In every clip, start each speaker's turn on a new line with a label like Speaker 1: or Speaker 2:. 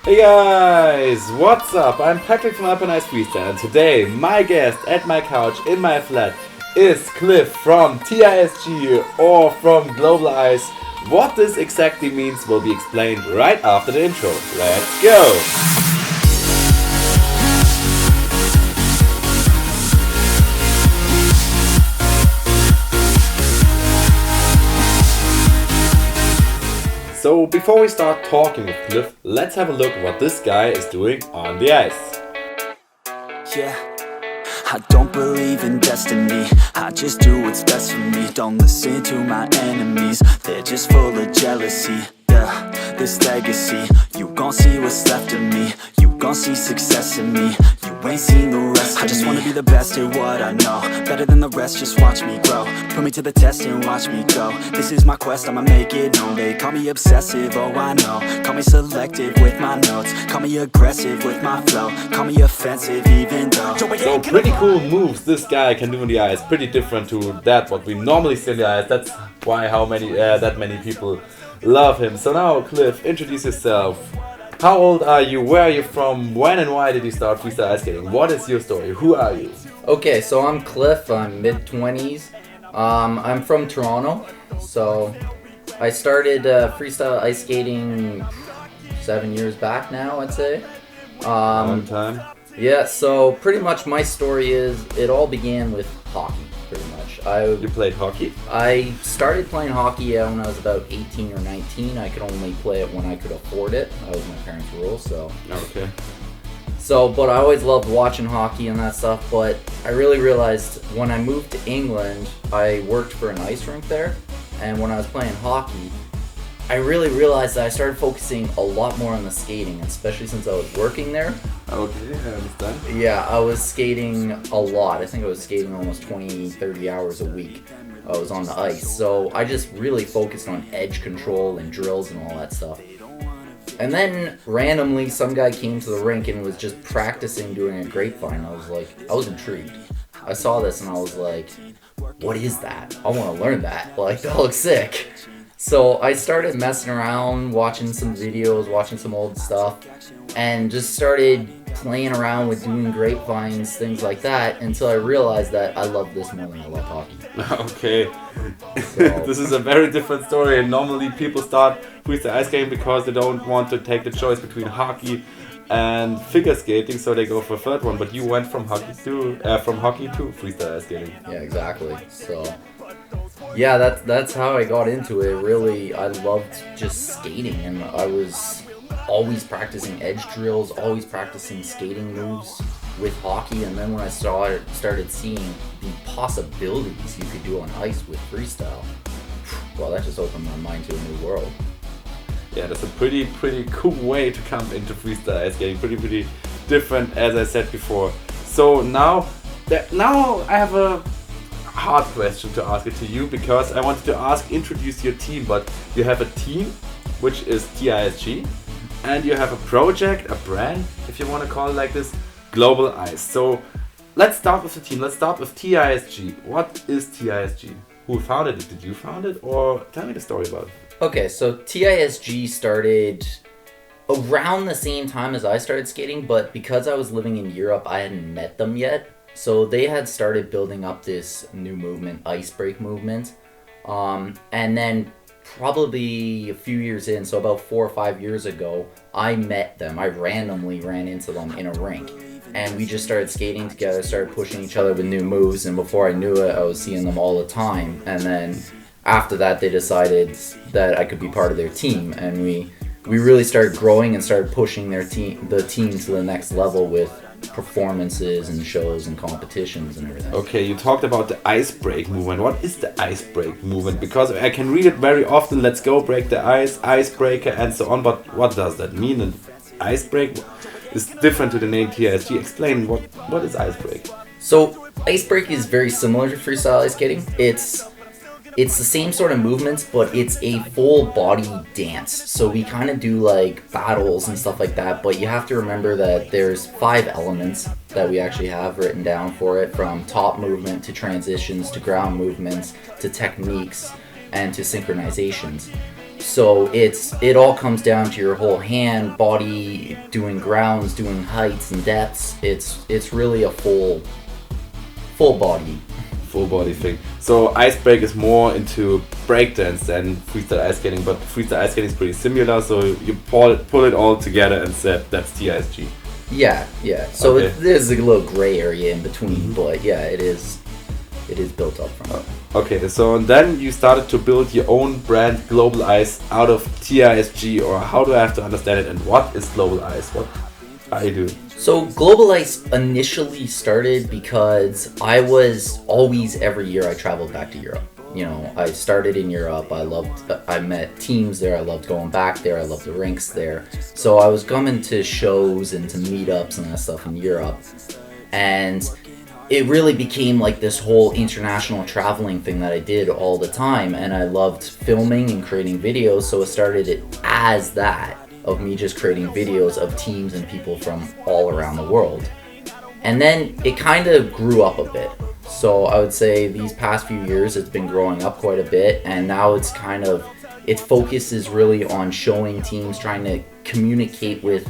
Speaker 1: Hey guys, what's up? I'm Patrick from Alpine Freestyle, and today my guest at my couch in my flat is Cliff from TISG or from Global Ice. What this exactly means will be explained right after the intro. Let's go! So before we start talking with Cliff, let's have a look at what this guy is doing on the ice.
Speaker 2: Yeah, I don't believe in destiny, I just do what's best for me. Don't listen to my enemies, they're just full of jealousy. Yeah, this legacy, you gon' see what's left of me. You gon' see success in me, you ain't seen the rest of me. I just wanna be the best at what I know, better than the rest, just watch me grow. Put me to the test and watch me go. This is my quest, I'ma make it known. They call me obsessive, oh I know. Call me selective with my notes, call me aggressive with my flow, call me offensive even though.
Speaker 1: So pretty cool moves this guy can do on the ice, pretty different to that what we normally see on the ice. That's why that many people love him. So now Cliff, introduce yourself. How old are you? Where are you from? When and why did you start freestyle ice skating? What is your story? Who are you?
Speaker 3: Okay, so I'm Cliff. I'm mid-20s. I'm from Toronto. So I started freestyle ice skating 7 years back now, I'd say.
Speaker 1: Long time.
Speaker 3: Yeah, so pretty much my story is it all began with hockey, pretty much.
Speaker 1: You played hockey?
Speaker 3: I started playing hockey when I was about 18 or 19. I could only play it when I could afford it. That was my parents' rule, so.
Speaker 1: Okay.
Speaker 3: So, but I always loved watching hockey and that stuff, but I really realized when I moved to England, I worked for an ice rink there, and when I was playing hockey, I really realized that I started focusing a lot more on the skating, especially since I was working there.
Speaker 1: Okay, I understand.
Speaker 3: Yeah, I was skating a lot. I think I was skating almost 20, 30 hours a week. I was on the ice. So I just really focused on edge control and drills and all that stuff. And then randomly some guy came to the rink and was just practicing doing a grapevine. I was intrigued. I saw this and I was like, what is that? I want to learn that. Like, that looks sick. So I started messing around, watching some videos, watching some old stuff, and just started playing around with doing grapevines, things like that, until I realized that I love this more than I love hockey.
Speaker 1: Okay.
Speaker 3: So,
Speaker 1: this is a very different story, and normally people start freestyle ice skating because they don't want to take the choice between hockey and figure skating, so they go for a third one. But you went from hockey to freestyle ice skating.
Speaker 3: Yeah, exactly. So yeah, that's how I got into it. Really, I loved just skating, and I was always practicing edge drills, always practicing skating moves with hockey. And then when I started seeing the possibilities you could do on ice with freestyle, well, that just opened my mind to a new world.
Speaker 1: Yeah, that's a pretty cool way to come into freestyle ice skating. Pretty different, as I said before. So now I have a hard question to ask it to you, because I wanted to introduce your team, but you have a team which is TISG, and you have a project, a brand, if you want to call it like this, Global Ice. So let's start with the team. Let's start with TISG. What is TISG? Who founded it? Did you found it, or tell me the story about it?
Speaker 3: Okay, so TISG started around the same time as I started skating, but because I was living in Europe, I hadn't met them yet. So they had started building up this new movement, ice break movement. And then probably a few years in, so about 4 or 5 years ago, I met them. I randomly ran into them in a rink. And we just started skating together, started pushing each other with new moves. And before I knew it, I was seeing them all the time. And then after that, they decided that I could be part of their team. And we really started growing and started pushing the team to the next level with performances and shows and competitions and everything.
Speaker 1: Okay, you talked about the ice break movement. What is the ice break movement? Because I can read it very often, let's go break the ice, icebreaker and so on, but what does that mean? And ice break is different to the name TISG. Explain what is ice break?
Speaker 3: So ice break is very similar to freestyle ice skating. It's the same sort of movements, but it's a full body dance. So we kind of do like battles and stuff like that, but you have to remember that there's 5 elements that we actually have written down for it, from top movement to transitions to ground movements to techniques and to synchronizations. So it all comes down to your whole hand, body, doing grounds, doing heights and depths. It's really a full body.
Speaker 1: Full body thing. So ice break is more into breakdance than freestyle ice skating, but freestyle ice skating is pretty similar. So you pull it all together and said that's TISG.
Speaker 3: Yeah. So
Speaker 1: Okay.
Speaker 3: there's a little gray area in between, but yeah, it is built up from it.
Speaker 1: Okay, so then you started to build your own brand, Global Ice, out of TISG, or how do I have to understand it? And what is Global Ice? What are you doing?
Speaker 3: So Global Ice initially started because I was always, every year I traveled back to Europe. I started in Europe. I met teams there. I loved going back there. I loved the rinks there. So I was coming to shows and to meetups and that stuff in Europe. And it really became like this whole international traveling thing that I did all the time. And I loved filming and creating videos. So it started as that, of me just creating videos of teams and people from all around the world. And then it kind of grew up a bit. So I would say these past few years it's been growing up quite a bit, and now its focus is really on showing teams, trying to communicate with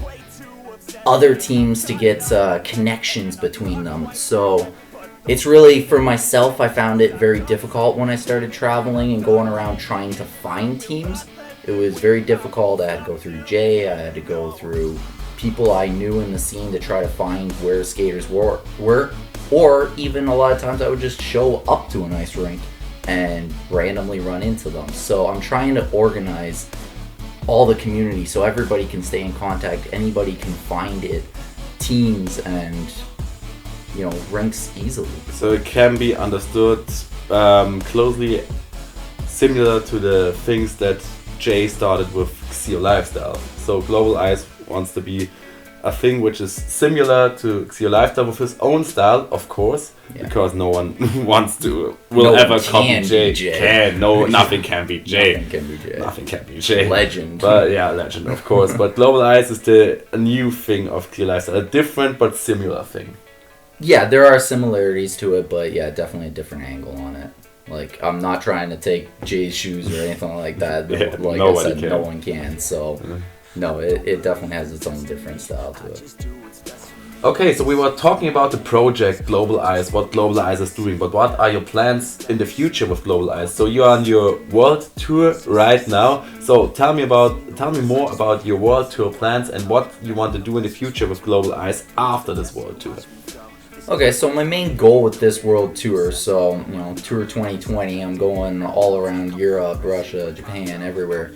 Speaker 3: other teams to get connections between them. So it's really, for myself, I found it very difficult when I started traveling and going around trying to find teams. It was very difficult. I had to go through Jay, I had to go through people I knew in the scene to try to find where skaters were. Or even a lot of times I would just show up to an ice rink and randomly run into them. So I'm trying to organize all the community so everybody can stay in contact, anybody can find it, teams and rinks easily.
Speaker 1: So it can be understood closely similar to the things that Jay started with Xio Lifestyle. So Global Ice wants to be a thing which is similar to Xio Lifestyle with his own style, of course, because no one will ever copy Jay. Nothing can be Jay. Nothing can be Jay.
Speaker 3: Legend.
Speaker 1: But yeah, legend, of course. But Global Ice is a new thing of Xio Lifestyle, a different but similar thing.
Speaker 3: Yeah, there are similarities to it, but yeah, definitely a different angle on it. Like, I'm not trying to take Jay's shoes or anything like that. Like I said, no one can. So, no, it definitely has its own different style to it.
Speaker 1: Okay, so we were talking about the project Global Ice, what Global Ice is doing, but what are your plans in the future with Global Ice? So you are on your world tour right now. So tell me more about your world tour plans and what you want to do in the future with Global Ice after this world tour.
Speaker 3: Okay, so my main goal with this world tour, so, Tour 2020, I'm going all around Europe, Russia, Japan, everywhere.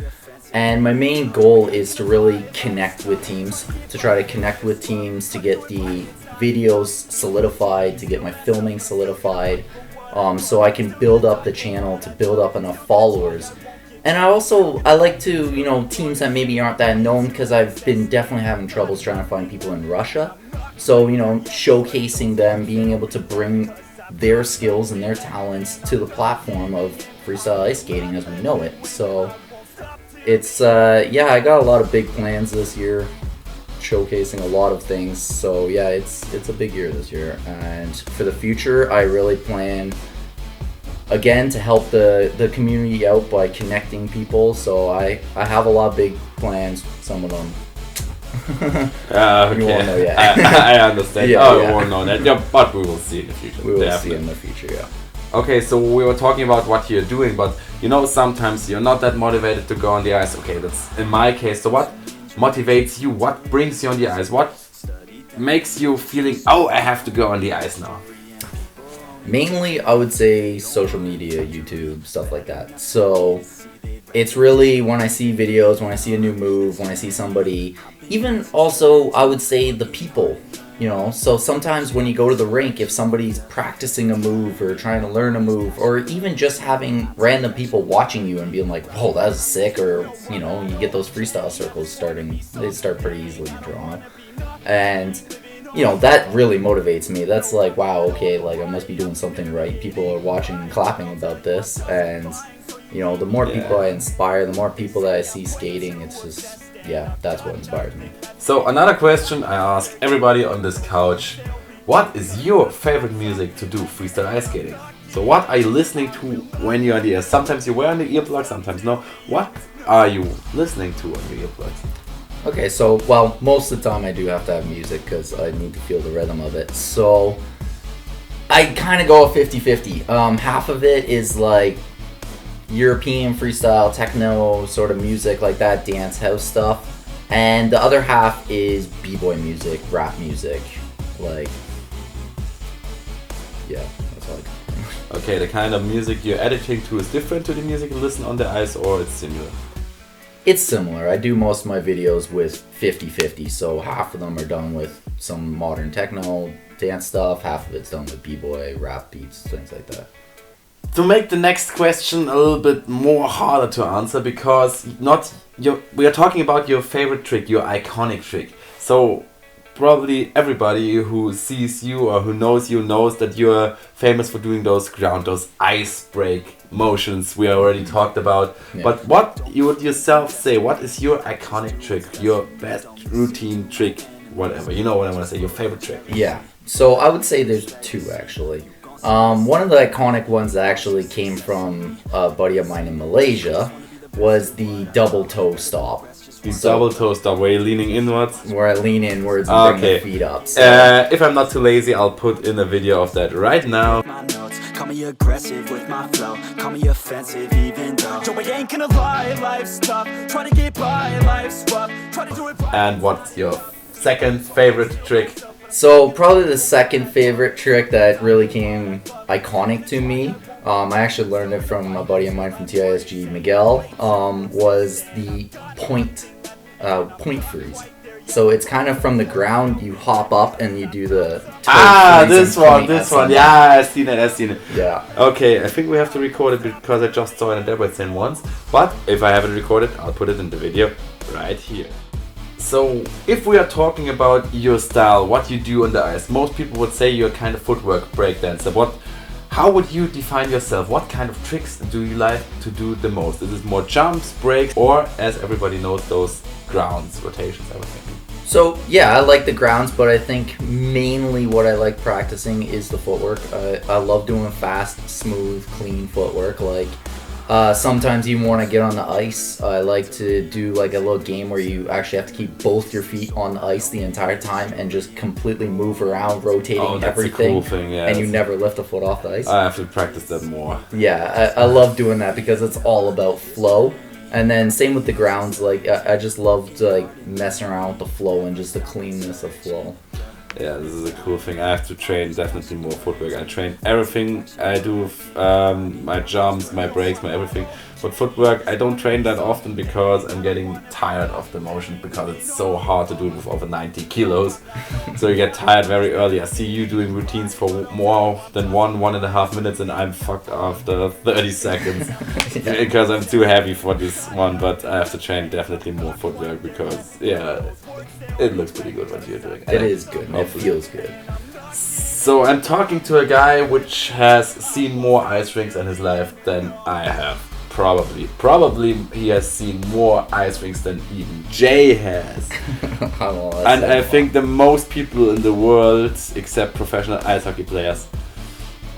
Speaker 3: And my main goal is to really connect with teams, to try to connect with teams, to get the videos solidified, to get my filming solidified, so I can build up the channel, to build up enough followers. And I like to, teams that maybe aren't that known, because I've been definitely having troubles trying to find people in Russia. So, showcasing them, being able to bring their skills and their talents to the platform of freestyle ice skating as we know it. So, it's, I got a lot of big plans this year, showcasing a lot of things. So, yeah, it's a big year this year. And for the future, I really plan, again, to help the community out by connecting people. So, I have a lot of big plans, some of them.
Speaker 1: Okay.
Speaker 3: You won't know yet.
Speaker 1: I understand. We won't know that. Yeah, but we will see in the future.
Speaker 3: We will see in the future, yeah.
Speaker 1: Okay, so we were talking about what you're doing, but sometimes you're not that motivated to go on the ice. Okay, that's in my case. So what motivates you? What brings you on the ice? What makes you feeling, I have to go on the ice now?
Speaker 3: Mainly, I would say social media, YouTube, stuff like that. So it's really when I see videos, when I see a new move, when I see somebody, even also I would say the people, so sometimes when you go to the rink, if somebody's practicing a move or trying to learn a move, or even just having random people watching you and being like, whoa, that was sick, or you get those freestyle circles starting, they start pretty easily to draw on. And that really motivates me. That's like, wow, okay, like I must be doing something right. People are watching and clapping about this, and the more people I inspire, the more people that I see skating, it's just, that's what inspires me.
Speaker 1: So another question I ask everybody on this couch: what is your favorite music to do freestyle ice skating? So what are you listening to when you're on the air? Sometimes you wear the earplugs, sometimes no. What are you listening to on your earplugs?
Speaker 3: Okay, so, well, most of the time I do have to have music because I need to feel the rhythm of it. So, I kind of go a 50-50. Half of it is like European freestyle, techno sort of music like that, dance house stuff. And the other half is b-boy music, rap music. Like, yeah, that's all I got.
Speaker 1: Okay, the kind of music you're editing to is different to the music you listen on the ice, or it's similar?
Speaker 3: It's similar. I do most of my videos with 50-50, so half of them are done with some modern techno, dance stuff, half of it's done with b-boy, rap beats, things like that.
Speaker 1: To make the next question a little bit more harder to answer, because we are talking about your favorite trick, your iconic trick. So probably everybody who sees you or who knows you knows that you're famous for doing those ice break motions we already talked about. Yeah. But what you would yourself say, what is your iconic trick, your best routine trick, whatever, you know what I want to say, your favorite trick?
Speaker 3: Yeah, so I would say there's two actually. One of the iconic ones that actually came from a buddy of mine in Malaysia was the double toe stop.
Speaker 1: Double toe stop, where you're leaning inwards?
Speaker 3: Where I lean inwards and bring my feet up. So.
Speaker 1: If I'm not too lazy, I'll put in a video of that right now.
Speaker 2: Call me aggressive with my flow, call me offensive even though Joe, I ain't gonna lie, life's tough, try to get by, life's rough, try to do it right.
Speaker 1: And what's your second favorite trick?
Speaker 3: So probably the second favorite trick that really came iconic to me, I actually learned it from a buddy of mine from TISG, Miguel, was the point freeze. So it's kind of from the ground, you hop up and you do the
Speaker 1: this one. Yeah, I've seen it.
Speaker 3: Yeah.
Speaker 1: Okay, I think we have to record it because I just saw it in Debrecen once. But if I haven't recorded, I'll put it in the video right here. So, if we are talking about your style, what you do on the ice, most people would say you're kind of footwork breakdancer. How would you define yourself? What kind of tricks do you like to do the most? Is it more jumps, breaks, or, as everybody knows, those grounds, rotations, everything?
Speaker 3: So, yeah, I like the grounds, but I think mainly what I like practicing is the footwork. I love doing fast, smooth, clean footwork. Like, sometimes you want to get on the ice. I like to do like a little game where you actually have to keep both your feet on the ice the entire time and just completely move around, rotating everything.
Speaker 1: A cool thing, yeah.
Speaker 3: And you never lift a foot off the ice.
Speaker 1: I have to practice that more.
Speaker 3: Yeah, I love doing that because it's all about flow. And then same with the grounds. Like I just love like messing around with the flow and just the cleanness of flow.
Speaker 1: Yeah, this is a cool thing. I have to train definitely more footwork. I train everything. I do my jumps, my breaks, my everything. But footwork, I don't train that often because I'm getting tired of the motion because it's so hard to do it with over 90 kilos. So you get tired very early. I see you doing routines for more than 1.5 minutes and I'm fucked after 30 seconds because I'm too heavy for this one. But I have to train definitely more footwork because, yeah, it looks pretty good what you're doing.
Speaker 3: It is good. It feels good.
Speaker 1: So I'm talking to a guy which has seen more ice rinks in his life than I have. Probably he has seen more ice rinks than even Jay has. And I think the most people in the world, except professional ice hockey players,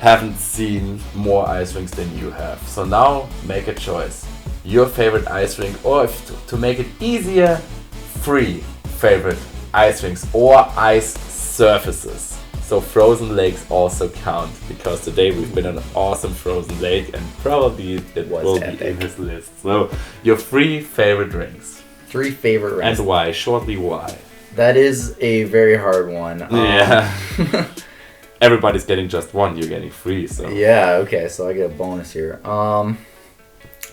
Speaker 1: haven't seen more ice rinks than you have. So now make a choice. Your favorite ice rink, or if to make it easier, 3 favorite ice rinks or ice surfaces. So frozen lakes also count because today we've been on an awesome frozen lake and probably it will be in his list. So your 3 favorite rinks.
Speaker 3: 3 favorite rinks.
Speaker 1: And why? Shortly why?
Speaker 3: That is a very hard one.
Speaker 1: Yeah. Everybody's getting just 1, you're getting 3. So
Speaker 3: yeah, okay, so I get a bonus here. I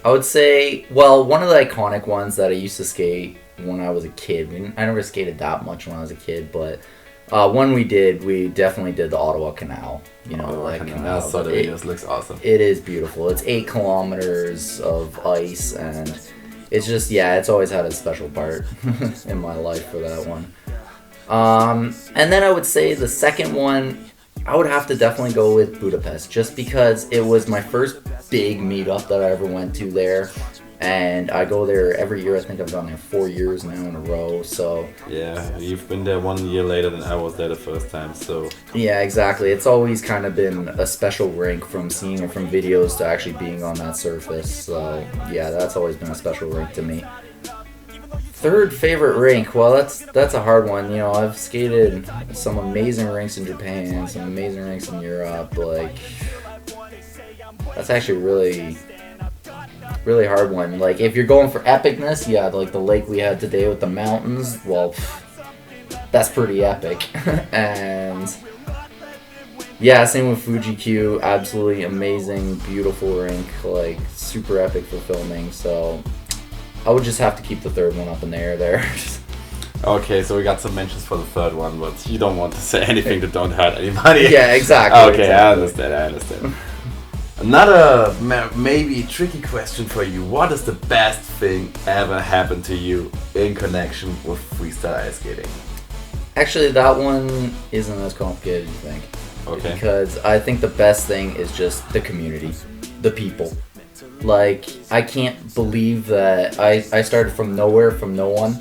Speaker 3: would say, well, one of the iconic ones that I used to skate when I was a kid. I never skated that much when I was a kid, but when we definitely did the Ottawa Canal. You know, that canal.
Speaker 1: I saw the videos. Looks awesome.
Speaker 3: It is beautiful. It's 8 kilometers of ice, and it's just, yeah, it's always had a special part in my life for that one. And then I would say the second one, I would have to definitely go with Budapest, just because it was my first big meetup that I ever went to there. and I go there every year. I think I've gone there 4 years now in a row. So
Speaker 1: Yeah, you've been there 1 year later than I was there the first time, so...
Speaker 3: yeah, exactly. It's always kind of been a special rink from seeing it from videos to actually being on that surface. So yeah, that's always been a special rink to me. Third favorite rink, well, that's a hard one. You know, I've skated some amazing rinks in Japan, some amazing rinks in Europe. Like, that's actually really hard one. Like, if you're going for epicness, yeah, like the lake we had today with the mountains, well, that's pretty epic. And yeah, same with Fuji Q, absolutely amazing, beautiful rink, like super epic for filming. So I would just have to keep the third one up in the air there.
Speaker 1: Okay, so we got some mentions for the third one, but you don't want to say anything that don't hurt anybody.
Speaker 3: Yeah, exactly.
Speaker 1: Okay, exactly. I understand. Another maybe tricky question for you. What is the best thing ever happened to you in connection with freestyle ice skating?
Speaker 3: Actually, that one isn't as complicated as you think.
Speaker 1: Okay.
Speaker 3: Because I think the best thing is just the community, the people. Like, I can't believe that I started from nowhere, from no one,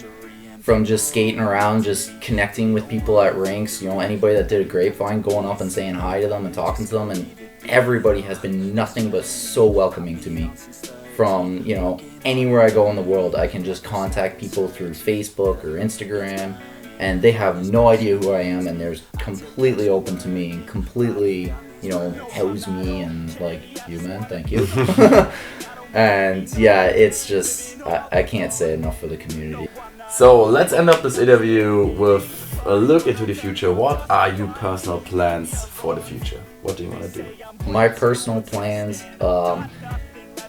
Speaker 3: from just skating around, just connecting with people at rinks, you know, anybody that did a grapevine, going up and saying hi to them and talking to them, and everybody has been nothing but so welcoming to me. From, you know, anywhere I go in the world, I can just contact people through Facebook or Instagram, and they have no idea who I am, and they're completely open to me, and completely, you know, house me, and like, you man, thank you. And yeah, it's just, I can't say enough for the community.
Speaker 1: So let's end up this interview with a look into the future. What are your personal plans for the future? What do you want to do?
Speaker 3: My personal plans,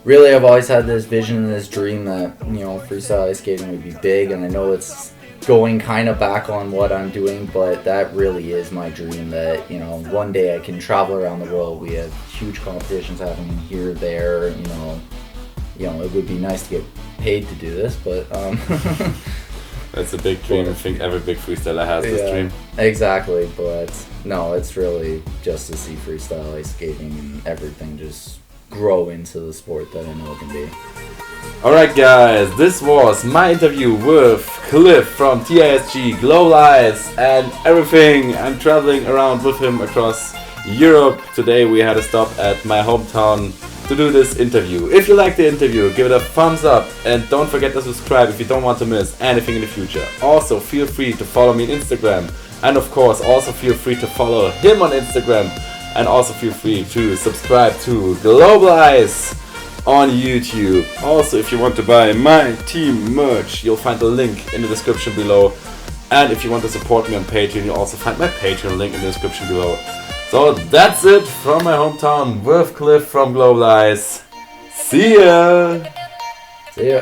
Speaker 3: really, I've always had this vision and this dream that, you know, freestyle ice skating would be big, and I know it's going kind of back on what I'm doing, but that really is my dream, that, you know, one day I can travel around the world. We have huge competitions happening here, there, you know, it would be nice to get paid to do this, but
Speaker 1: that's a big dream. I think every big freestyler has this dream.
Speaker 3: Exactly, but no, it's really just to see freestyle ice skating and everything just grow into the sport that I know it can be.
Speaker 1: Alright guys, this was my interview with Cliff from TISG, Global Ice, and everything. I'm traveling around with him across Europe. Today we had a stop at my hometown to do this interview. If you like the interview, give it a thumbs up, and don't forget to subscribe if you don't want to miss anything in the future. Also, feel free to follow me on Instagram, and of course also feel free to follow him on Instagram, and also feel free to subscribe to Global Ice on YouTube. Also, if you want to buy my team merch, you'll find the link in the description below, and if you want to support me on Patreon, you'll also find my Patreon link in the description below. So that's it from my hometown with Cliff from Global Ice. See ya!
Speaker 3: See ya!